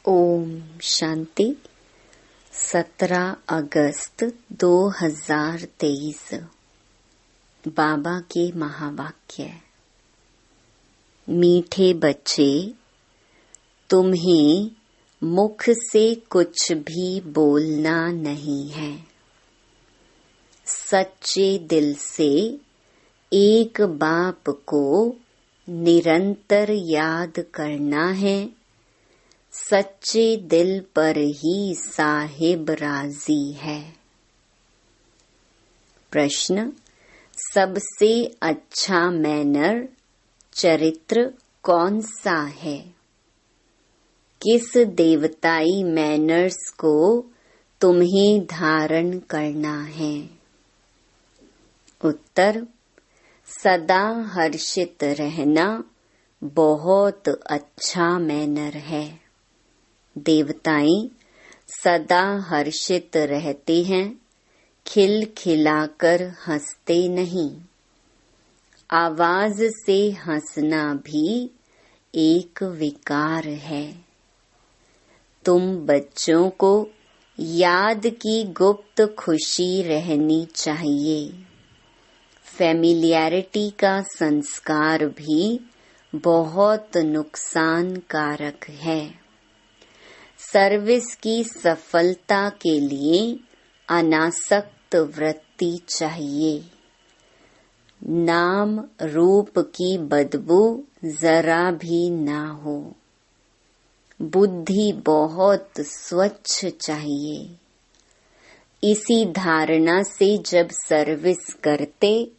ओम शांति। 17 अगस्त 2023 बाबा के महावाक्य। मीठे बच्चे, तुम्हें मुख से कुछ भी बोलना नहीं है। सच्चे दिल से एक बाप को निरंतर याद करना है। सच्चे दिल पर ही साहिब राजी है। प्रश्न: सबसे अच्छा मैनर चरित्र कौन सा है? किस देवताई मैनर्स को तुम्हें धारण करना है? उत्तर: सदा हर्षित रहना बहुत अच्छा मैनर है। देवताएं सदा हर्षित रहते हैं, खिलखिलाकर हंसते नहीं। आवाज से हंसना भी एक विकार है। तुम बच्चों को याद की गुप्त खुशी रहनी चाहिए। फैमिलियरिटी का संस्कार भी बहुत नुकसानकारक है। सर्विस की सफलता के लिए अनासक्त वृत्ति चाहिए। नाम रूप की बदबू जरा भी ना हो। बुद्धि बहुत स्वच्छ चाहिए। इसी धारणा से जब सर्विस करते,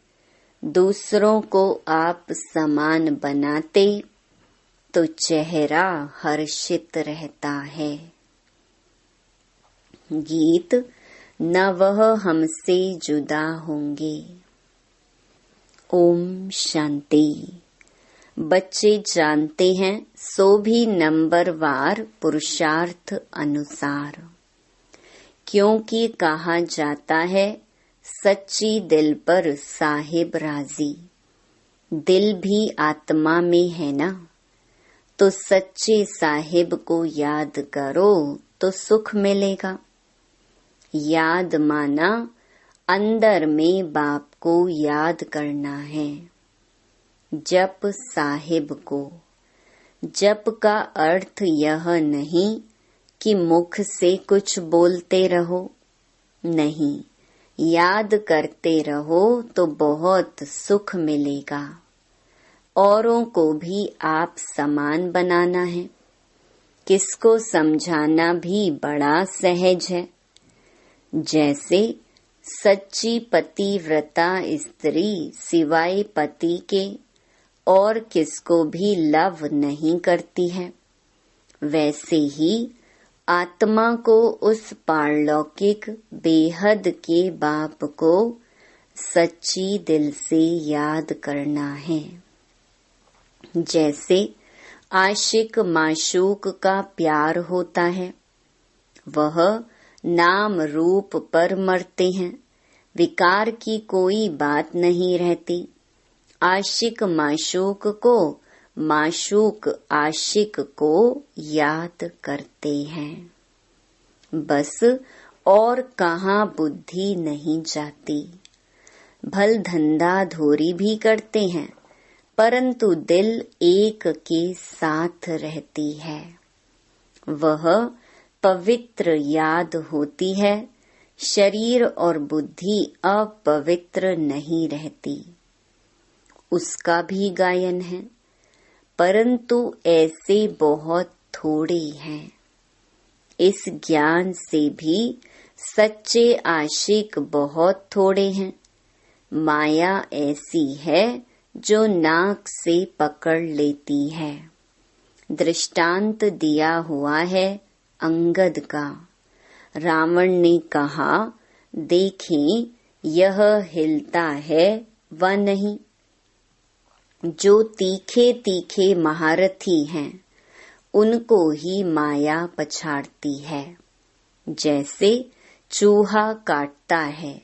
दूसरों को आप समान बनाते, तो चेहरा हर्षित रहता है। गीत: न वह हमसे जुदा होंगे। ओम शांति। बच्चे जानते हैं, सो भी नंबरवार पुरुषार्थ अनुसार। क्योंकि कहा जाता है, सच्ची दिल पर साहिब राजी। दिल भी आत्मा में है ना, तो सच्चे साहिब को याद करो तो सुख मिलेगा। याद माना अंदर में बाप को याद करना है। जप साहिब को। जप का अर्थ यह नहीं कि मुख से कुछ बोलते रहो, नहीं, याद करते रहो तो बहुत सुख मिलेगा। औरों को भी आप समान बनाना है। किसको समझाना भी बड़ा सहज है। जैसे सच्ची पतिव्रता स्त्री सिवाय पति के और किसको भी लव नहीं करती है, वैसे ही आत्मा को उस पारलौकिक बेहद के बाप को सच्ची दिल से याद करना है। जैसे आशिक माशूक का प्यार होता है, वह नाम रूप पर मरते हैं, विकार की कोई बात नहीं रहती। आशिक माशूक को, माशूक आशिक को याद करते हैं। बस और कहाँ बुद्धि नहीं जाती। भल धंधा धोरी भी करते हैं, परंतु दिल एक के साथ रहती है। वह पवित्र याद होती है, शरीर और बुद्धि अपवित्र नहीं रहती। उसका भी गायन है, परंतु ऐसे बहुत थोड़े हैं। इस ज्ञान से भी सच्चे आशिक बहुत थोड़े हैं। माया ऐसी है जो नाक से पकड़ लेती है। दृष्टांत दिया हुआ है अंगद का। रावण ने कहा, देखें यह हिलता है व नहीं। जो तीखे तीखे महारथी हैं, उनको ही माया पछाड़ती है। जैसे चूहा काटता है,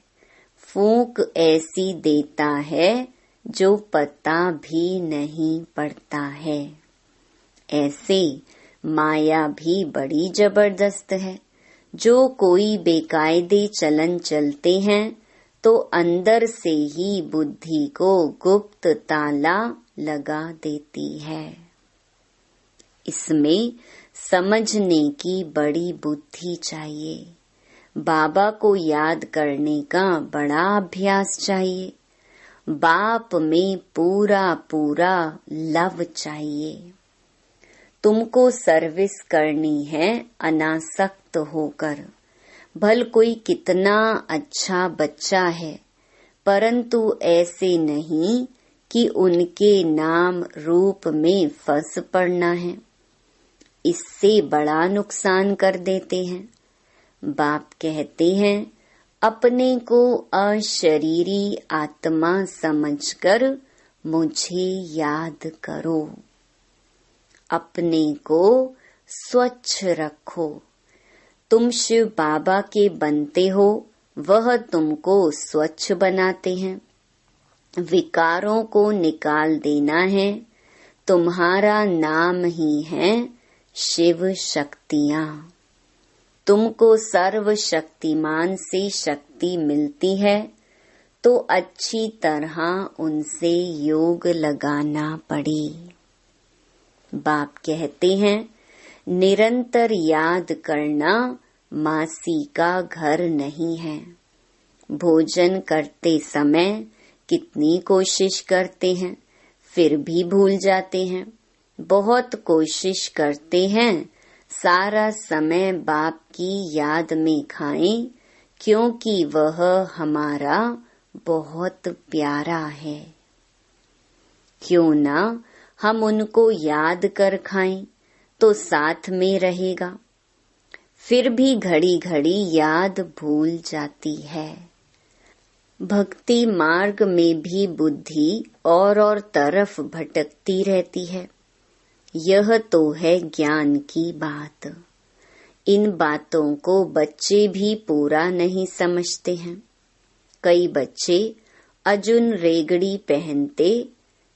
फूंक ऐसी देता है जो पता भी नहीं पड़ता है। ऐसे माया भी बड़ी जबरदस्त है। जो कोई बेकायदे चलन चलते हैं तो अंदर से ही बुद्धि को गुप्त ताला लगा देती है। इसमें समझने की बड़ी बुद्धि चाहिए। बाबा को याद करने का बड़ा अभ्यास चाहिए। बाप में पूरा पूरा लव चाहिए। तुमको सर्विस करनी है अनासक्त होकर। भल कोई कितना अच्छा बच्चा है, परंतु ऐसे नहीं कि उनके नाम रूप में फंस पड़ना है। इससे बड़ा नुकसान कर देते हैं। बाप कहते हैं, अपने को अशरीरी आत्मा समझकर मुझे याद करो। अपने को स्वच्छ रखो। तुम शिव बाबा के बनते हो, वह तुमको स्वच्छ बनाते हैं। विकारों को निकाल देना है। तुम्हारा नाम ही है शिव शक्तियाँ। तुमको सर्वशक्तिमान से शक्ति मिलती है तो अच्छी तरह उनसे योग लगाना पड़ी। बाप कहते हैं, निरंतर याद करना मासी का घर नहीं है। भोजन करते समय कितनी कोशिश करते हैं, फिर भी भूल जाते हैं। बहुत कोशिश करते हैं, सारा समय बाप की याद में खाएं, क्योंकि वह हमारा बहुत प्यारा है। क्यों ना हम उनको याद कर खाएं तो साथ में रहेगा। फिर भी घड़ी घड़ी याद भूल जाती है। भक्ति मार्ग में भी बुद्धि और तरफ भटकती रहती है। यह तो है ज्ञान की बात। इन बातों को बच्चे भी पूरा नहीं समझते हैं। कई बच्चे अजुन रेगड़ी पहनते,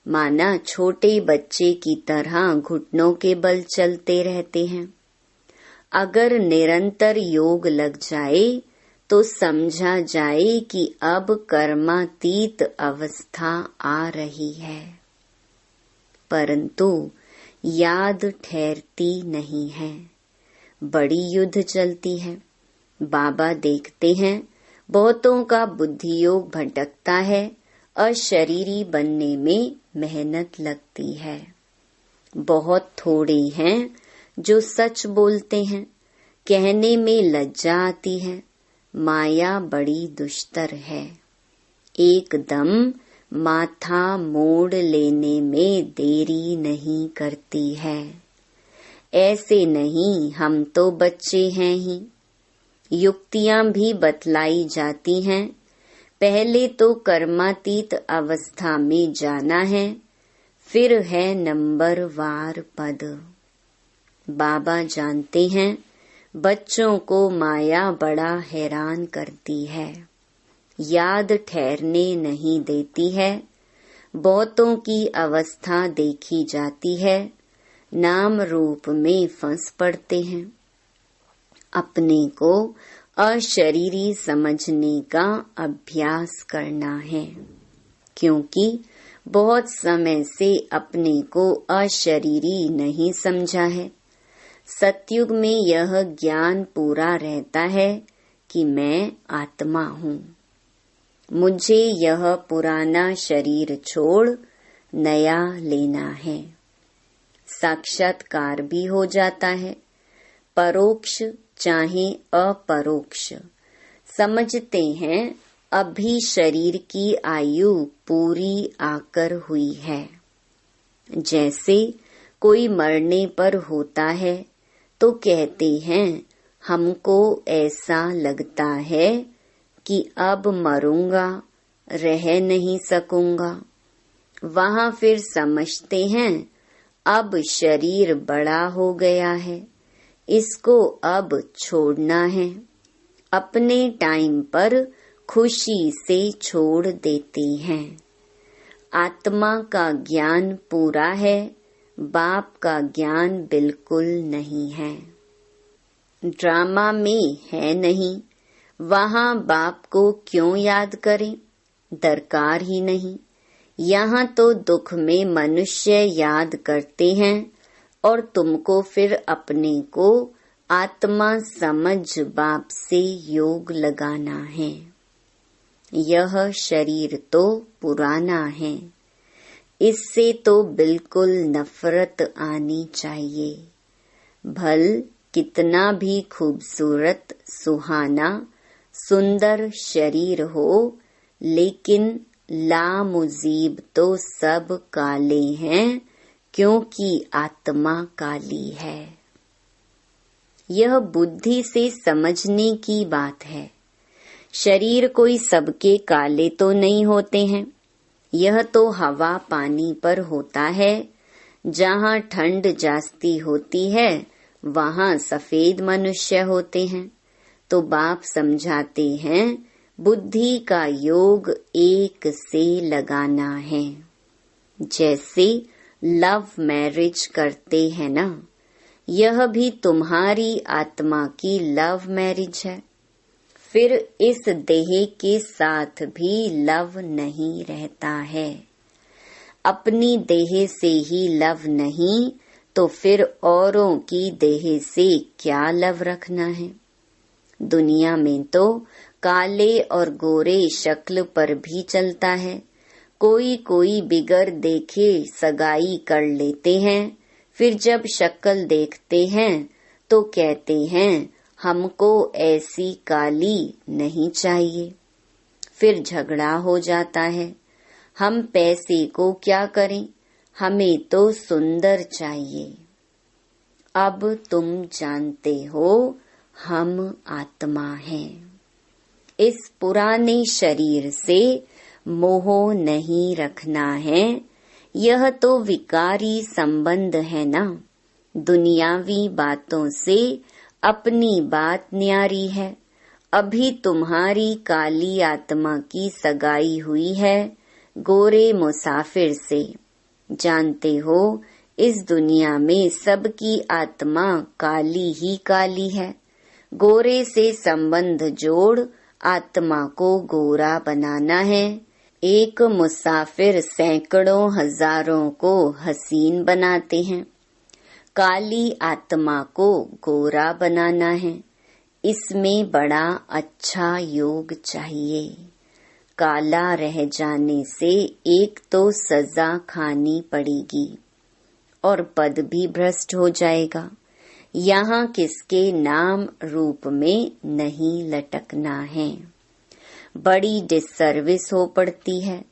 माना छोटे बच्चे की तरह घुटनों के बल चलते रहते हैं। अगर निरंतर योग लग जाए तो समझा जाए कि अब कर्मातीत अवस्था आ रही है, परंतु याद ठहरती नहीं है। बड़ी युद्ध चलती है। बाबा देखते हैं, बहुतों का बुद्धि योग भटकता है। अशरीरी बनने में मेहनत लगती है। बहुत थोड़े हैं जो सच बोलते हैं। कहने में लज्जा आती है। माया बड़ी दुष्टर है। एकदम माथा मोड़ लेने में देरी नहीं करती है। ऐसे नहीं, हम तो बच्चे हैं ही। युक्तियां भी बतलाई जाती हैं। पहले तो कर्मातीत अवस्था में जाना है, फिर है नंबरवार पद। बाबा जानते हैं, बच्चों को माया बड़ा हैरान करती है। याद ठहरने नहीं देती है। बहुतों की अवस्था देखी जाती है, नाम रूप में फंस पड़ते हैं। अपने को अशरीरी समझने का अभ्यास करना है, क्योंकि बहुत समय से अपने को अशरीरी नहीं समझा है। सतयुग में यह ज्ञान पूरा रहता है कि मैं आत्मा हूँ। मुझे यह पुराना शरीर छोड़ नया लेना है। साक्षात्कार भी हो जाता है, परोक्ष चाहे अपरोक्ष। समझते हैं अभी शरीर की आयु पूरी आकर हुई है। जैसे कोई मरने पर होता है तो कहते हैं, हमको ऐसा लगता है कि अब मरूंगा, रह नहीं सकूंगा। वहां फिर समझते हैं अब शरीर बड़ा हो गया है, इसको अब छोड़ना है। अपने टाइम पर खुशी से छोड़ देते हैं। आत्मा का ज्ञान पूरा है, बाप का ज्ञान बिल्कुल नहीं है। ड्रामा में है नहीं, वहाँ बाप को क्यों याद करें, दरकार ही नहीं। यहाँ तो दुख में मनुष्य याद करते हैं और तुमको फिर अपने को आत्मा समझ बाप से योग लगाना है। यह शरीर तो पुराना है, इससे तो बिल्कुल नफरत आनी चाहिए। भल कितना भी खूबसूरत, सुहाना, सुंदर शरीर हो, लेकिन लामुजीब तो सब काले हैं, क्योंकि आत्मा काली है। यह बुद्धि से समझने की बात है। शरीर कोई सबके काले तो नहीं होते हैं। यह तो हवा पानी पर होता है। जहाँ ठंड जास्ती होती है वहाँ सफेद मनुष्य होते हैं। तो बाप समझाते हैं बुद्धि का योग एक से लगाना है। जैसे लव मैरिज करते हैं ना, यह भी तुम्हारी आत्मा की लव मैरिज है। फिर इस देह के साथ भी लव नहीं रहता है। अपनी देह से ही लव नहीं तो फिर औरों की देह से क्या लव रखना है। दुनिया में तो काले और गोरे शक्ल पर भी चलता है। कोई कोई बिगर देखे सगाई कर लेते हैं, फिर जब शक्ल देखते हैं तो कहते हैं हमको ऐसी काली नहीं चाहिए। फिर झगड़ा हो जाता है। हम पैसे को क्या करें, हमें तो सुंदर चाहिए। अब तुम जानते हो हम आत्मा हैं। इस पुराने शरीर से मोह नहीं रखना है। यह तो विकारी संबंध है ना। दुनियावी बातों से अपनी बात न्यारी है। अभी तुम्हारी काली आत्मा की सगाई हुई है गोरे मुसाफिर से। जानते हो इस दुनिया में सबकी आत्मा काली ही काली है। गोरे से संबंध जोड़ आत्मा को गोरा बनाना है। एक मुसाफिर सैकड़ों हजारों को हसीन बनाते हैं। काली आत्मा को गोरा बनाना है। इसमें बड़ा अच्छा योग चाहिए। काला रह जाने से एक तो सजा खानी पड़ेगी और पद भी भ्रष्ट हो जाएगा। यहाँ किसके नाम रूप में नहीं लटकना है। बड़ी डिससर्विस हो पड़ती है।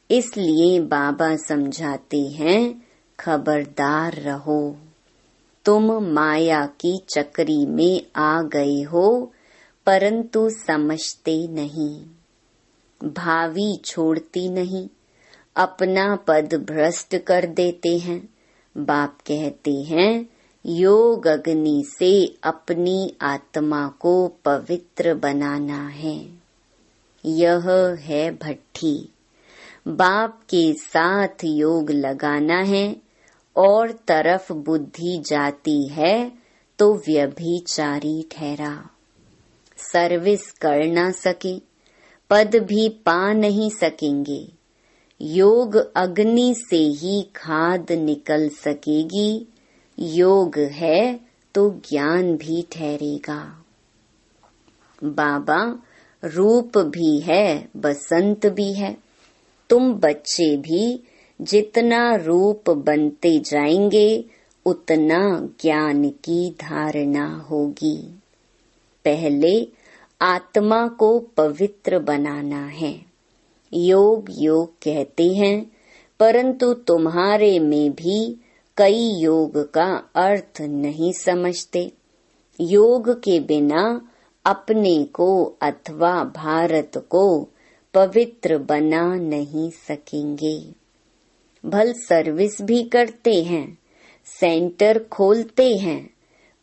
इसलिए बाबा समझाते हैं खबरदार रहो। तुम माया की चक्री में आ गए हो, परंतु समझते नहीं। भावी छोड़ती नहीं, अपना पद भ्रष्ट कर देते हैं। बाप कहते हैं योग अग्नि से अपनी आत्मा को पवित्र बनाना है। यह है भट्ठी। बाप के साथ योग लगाना है और तरफ बुद्धि जाती है तो व्यभिचारी ठहरा। सर्विस कर ना सके, पद भी पा नहीं सकेंगे। योग अग्नि से ही खाद निकल सकेगी। योग है तो ज्ञान भी ठहरेगा। बाबा रूप भी है, बसंत भी है। तुम बच्चे भी जितना रूप बनते जाएंगे उतना ज्ञान की धारणा होगी। पहले आत्मा को पवित्र बनाना है। योग योग कहते हैं, परंतु तुम्हारे में भी कई योग का अर्थ नहीं समझते। योग के बिना अपने को अथवा भारत को पवित्र बना नहीं सकेंगे। भल सर्विस भी करते हैं, सेंटर खोलते हैं,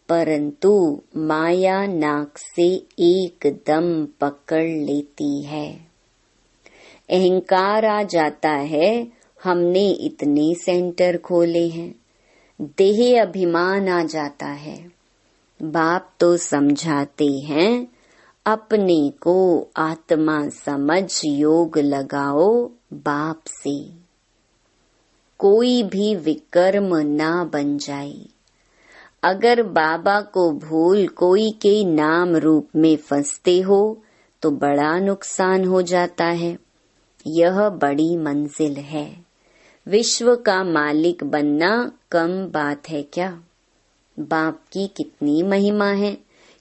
परंतु माया नाक से एकदम पकड़ लेती है। अहंकार आ जाता है, हमने इतने सेंटर खोले हैं। देह अभिमान आ जाता है। बाप तो समझाते हैं, अपने को आत्मा समझ योग लगाओ बाप से। कोई भी विकर्म ना बन जाए। अगर बाबा को भूल कोई के नाम रूप में फंसते हो तो बड़ा नुकसान हो जाता है। यह बड़ी मंजिल है। विश्व का मालिक बनना कम बात है क्या? बाप की कितनी महिमा है,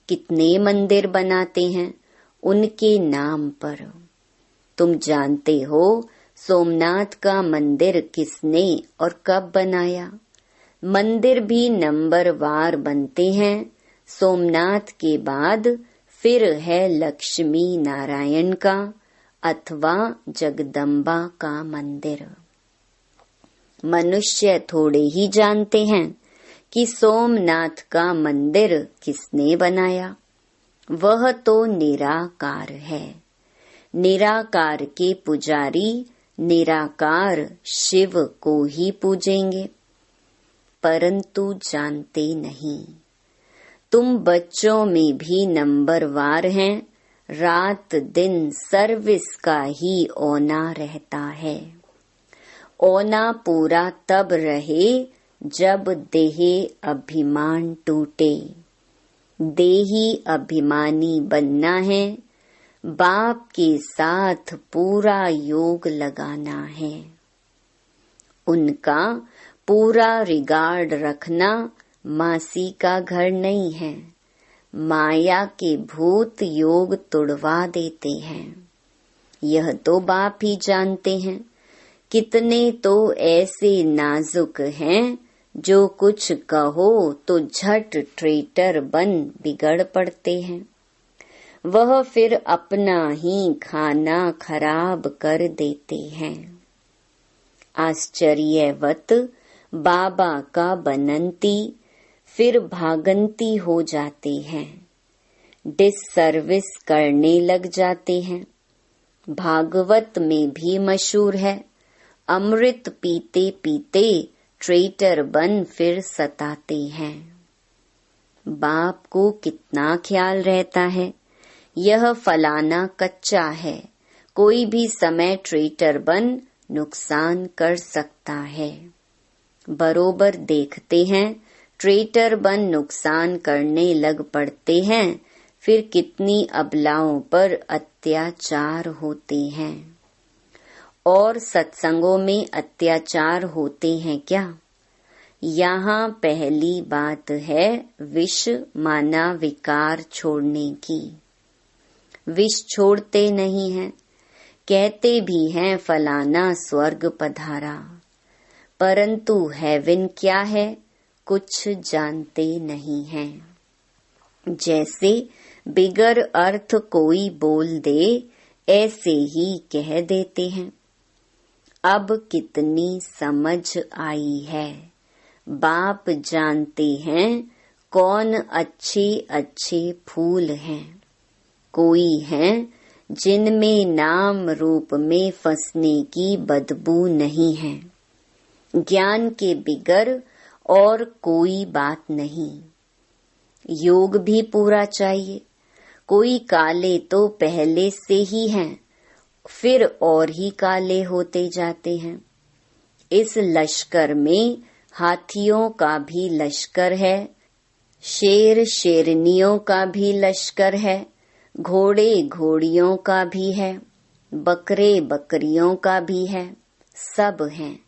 कितने मंदिर बनाते हैं उनके नाम पर। तुम जानते हो सोमनाथ का मंदिर किसने और कब बनाया? मंदिर भी नंबरवार बनते हैं। सोमनाथ के बाद फिर है लक्ष्मी नारायण का अथवा जगदम्बा का मंदिर। मनुष्य थोड़े ही जानते हैं कि सोमनाथ का मंदिर किसने बनाया। वह तो निराकार है। निराकार के पुजारी निराकार शिव को ही पूजेंगे, परंतु जानते नहीं। तुम बच्चों में भी नंबरवार हैं। रात दिन सर्विस का ही औना रहता है। औना पूरा तब रहे जब देह अभिमान टूटे। देही अभिमानी बनना है। बाप के साथ पूरा योग लगाना है। उनका पूरा रिगार्ड रखना मासी का घर नहीं है। माया के भूत योग तुड़वा देते हैं। यह तो बाप ही जानते हैं। कितने तो ऐसे नाजुक हैं जो कुछ कहो तो झट ट्रेटर बन बिगड़ पड़ते हैं। वह फिर अपना ही खाना खराब कर देते हैं। आश्चर्यवत बाबा का बनंती फिर भागंती हो जाते हैं। डिससर्विस करने लग जाते हैं। भागवत में भी मशहूर है, अमृत पीते पीते ट्रेटर बन फिर सताते हैं। बाप को कितना ख्याल रहता है, यह फलाना कच्चा है, कोई भी समय ट्रेटर बन नुकसान कर सकता है। बरोबर देखते हैं, ट्रेटर बन नुकसान करने लग पड़ते हैं। फिर कितनी अबलाओं पर अत्याचार होते हैं। और सत्संगों में अत्याचार होते हैं क्या? यहाँ पहली बात है विष माना विकार छोड़ने की। विष छोड़ते नहीं हैं। कहते भी हैं फलाना स्वर्ग पधारा, परंतु हेवन क्या है कुछ जानते नहीं हैं। जैसे बिगर अर्थ कोई बोल दे ऐसे ही कह देते हैं। अब कितनी समझ आई है। बाप जानते हैं कौन अच्छे अच्छे फूल हैं। कोई हैं जिनमें नाम रूप में फंसने की बदबू नहीं है। ज्ञान के बिगर और कोई बात नहीं। योग भी पूरा चाहिए। कोई काले तो पहले से ही हैं, फिर और ही काले होते जाते हैं। इस लश्कर में हाथियों का भी लश्कर है, शेर शेरनियों का भी लश्कर है, घोड़े घोड़ियों का भी है, बकरे बकरियों का भी है। सब हैं।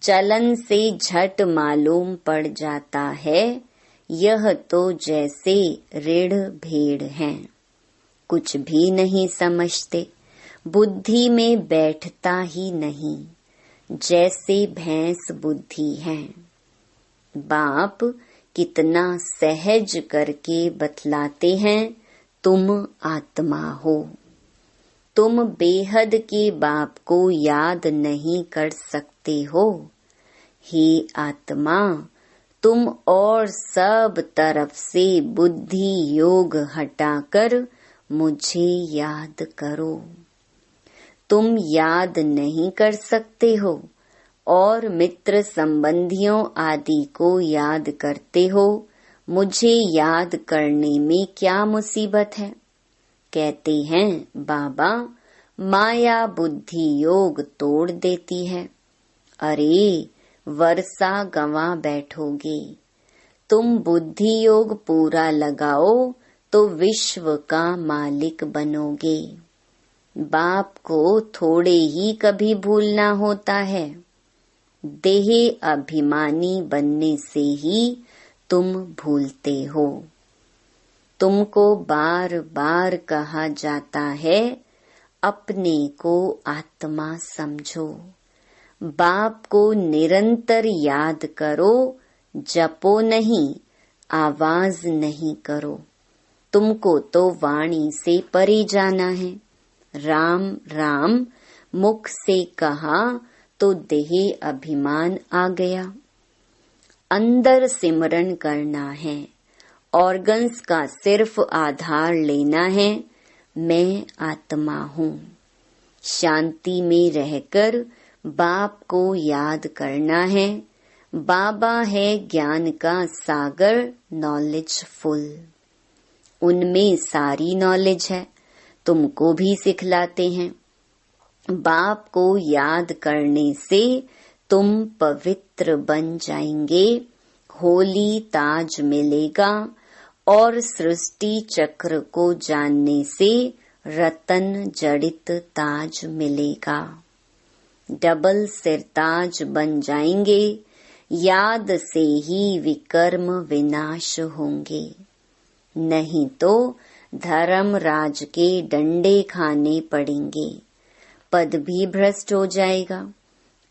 चलन से झट मालूम पड़ जाता है, यह तो जैसे रीढ़ भेड़ हैं। कुछ भी नहीं समझते, बुद्धि में बैठता ही नहीं, जैसे भैंस बुद्धि है। बाप कितना सहज करके बतलाते हैं, तुम आत्मा हो। तुम बेहद के बाप को याद नहीं कर सकते हो। हे आत्मा, तुम और सब तरफ से बुद्धि योग हटाकर मुझे याद करो। तुम याद नहीं कर सकते हो, और मित्र संबंधियों आदि को याद करते हो, मुझे याद करने में क्या मुसीबत है। कहते हैं बाबा, माया बुद्धि योग तोड़ देती है। अरे वर्षा गंवा बैठोगे, तुम बुद्धि योग पूरा लगाओ तो विश्व का मालिक बनोगे। बाप को थोड़े ही कभी भूलना होता है। देह अभिमानी बनने से ही तुम भूलते हो। तुमको बार बार कहा जाता है अपने को आत्मा समझो। बाप को निरंतर याद करो, जपो नहीं, आवाज नहीं करो। तुमको तो वाणी से परे जाना है। राम राम मुख से कहा तो देह अभिमान आ गया। अंदर सिमरन करना है, ऑर्गन्स का सिर्फ आधार लेना है। मैं आत्मा हूँ। शांति में रहकर बाप को याद करना है। बाबा है ज्ञान का सागर, नॉलेज फुल। उनमें सारी नॉलेज है, तुमको भी सिखलाते हैं। बाप को याद करने से तुम पवित्र बन जाएंगे, होली ताज मिलेगा और सृष्टि चक्र को जानने से रतन जड़ित ताज मिलेगा। डबल सिरताज बन जाएंगे, याद से ही विकर्म विनाश होंगे। नहीं तो धर्मराज के डंडे खाने पड़ेंगे, पद भी भ्रष्ट हो जाएगा।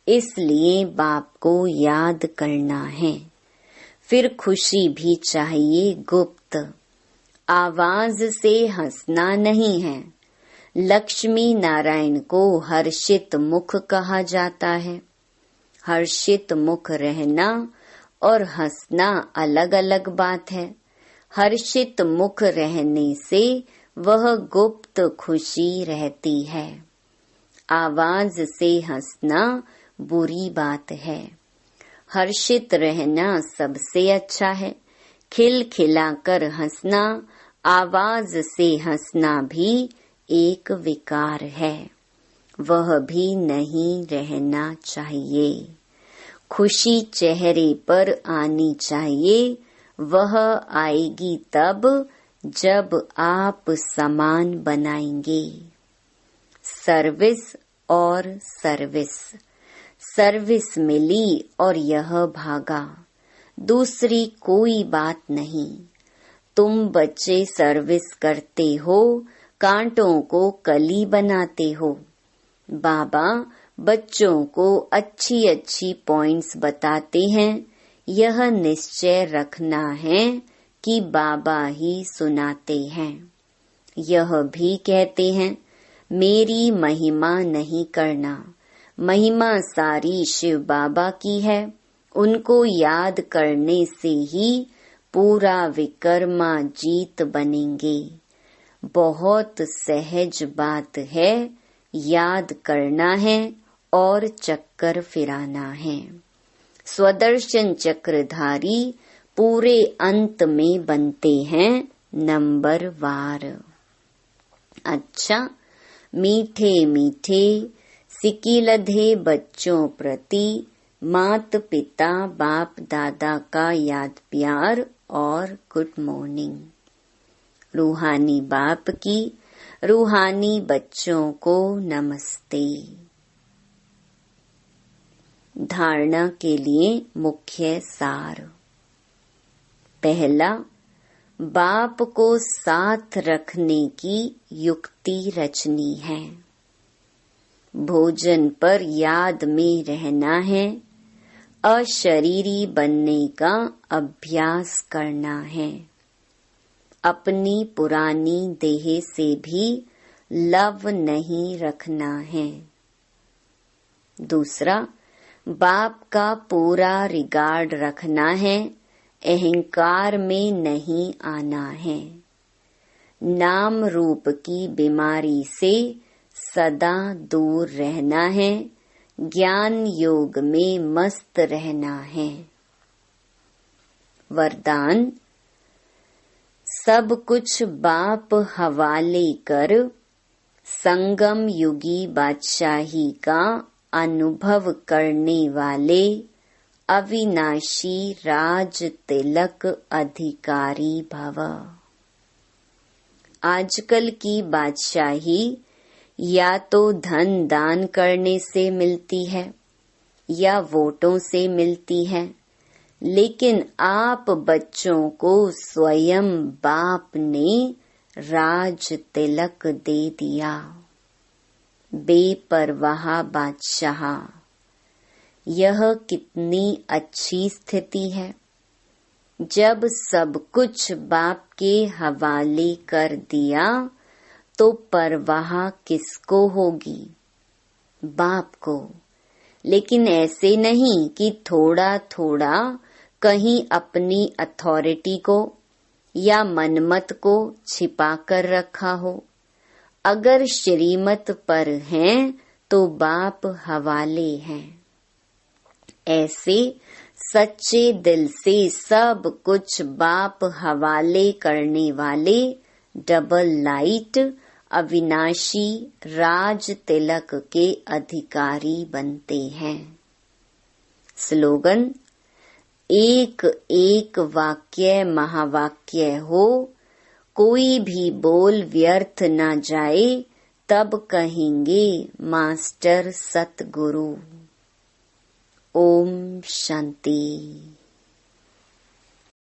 इसलिए बाप को याद करना है। फिर खुशी भी चाहिए गुप्त, आवाज से हंसना नहीं है। लक्ष्मी नारायण को हर्षित मुख कहा जाता है। हर्षित मुख रहना और हंसना अलग अलग बात है। हर्षित मुख रहने से वह गुप्त खुशी रहती है। आवाज से हंसना बुरी बात है। हर्षित रहना सबसे अच्छा है। खिलखिलाकर हंसना, आवाज से हंसना भी एक विकार है। वह भी नहीं रहना चाहिए। खुशी चेहरे पर आनी चाहिए। वह आएगी तब जब आप समान बनाएंगे। सर्विस और सर्विस। सर्विस मिली और यह भागा, दूसरी कोई बात नहीं। तुम बच्चे सर्विस करते हो, कांटों को कली बनाते हो। बाबा बच्चों को अच्छी अच्छी पॉइंट्स बताते हैं। यह निश्चय रखना है कि बाबा ही सुनाते हैं। यह भी कहते हैं मेरी महिमा नहीं करना, महिमा सारी शिव बाबा की है। उनको याद करने से ही पूरा विकर्मा जीत बनेंगे। बहुत सहज बात है, याद करना है और चक्कर फिराना है। स्वदर्शन चक्रधारी पूरे अंत में बनते हैं नंबर वार। अच्छा, मीठे मीठे सिकिलधे बच्चों प्रति मात पिता बाप दादा का याद प्यार और गुड मॉर्निंग। रूहानी बाप की रूहानी बच्चों को नमस्ते। धारणा के लिए मुख्य सार। पहला, बाप को साथ रखने की युक्ति रचनी है। भोजन पर याद में रहना है। अशरीरी बनने का अभ्यास करना है। अपनी पुरानी देह से भी लव नहीं रखना है। दूसरा, बाप का पूरा रिगार्ड रखना है। अहंकार में नहीं आना है। नाम रूप की बीमारी से सदा दूर रहना है। ज्ञान योग में मस्त रहना है। वरदान, सब कुछ बाप हवाले कर संगम युगी बादशाही का अनुभव करने वाले अविनाशी राज तिलक अधिकारी भव। आजकल की बादशाही या तो धन दान करने से मिलती है या वोटों से मिलती है, लेकिन आप बच्चों को स्वयं बाप ने राज तिलक दे दिया। बेपरवाह बादशाह, यह कितनी अच्छी स्थिति है। जब सब कुछ बाप के हवाले कर दिया तो परवाह किसको होगी? बाप को। लेकिन ऐसे नहीं कि थोड़ा थोड़ा कहीं अपनी अथॉरिटी को या मनमत को छिपा कर रखा हो। अगर श्रीमत पर हैं तो बाप हवाले हैं। ऐसे सच्चे दिल से सब कुछ बाप हवाले करने वाले डबल लाइट अविनाशी राज तिलक के अधिकारी बनते हैं। स्लोगन, एक एक वाक्य महावाक्य हो, कोई भी बोल व्यर्थ न जाए, तब कहेंगे मास्टर सतगुरु। ओम शांति।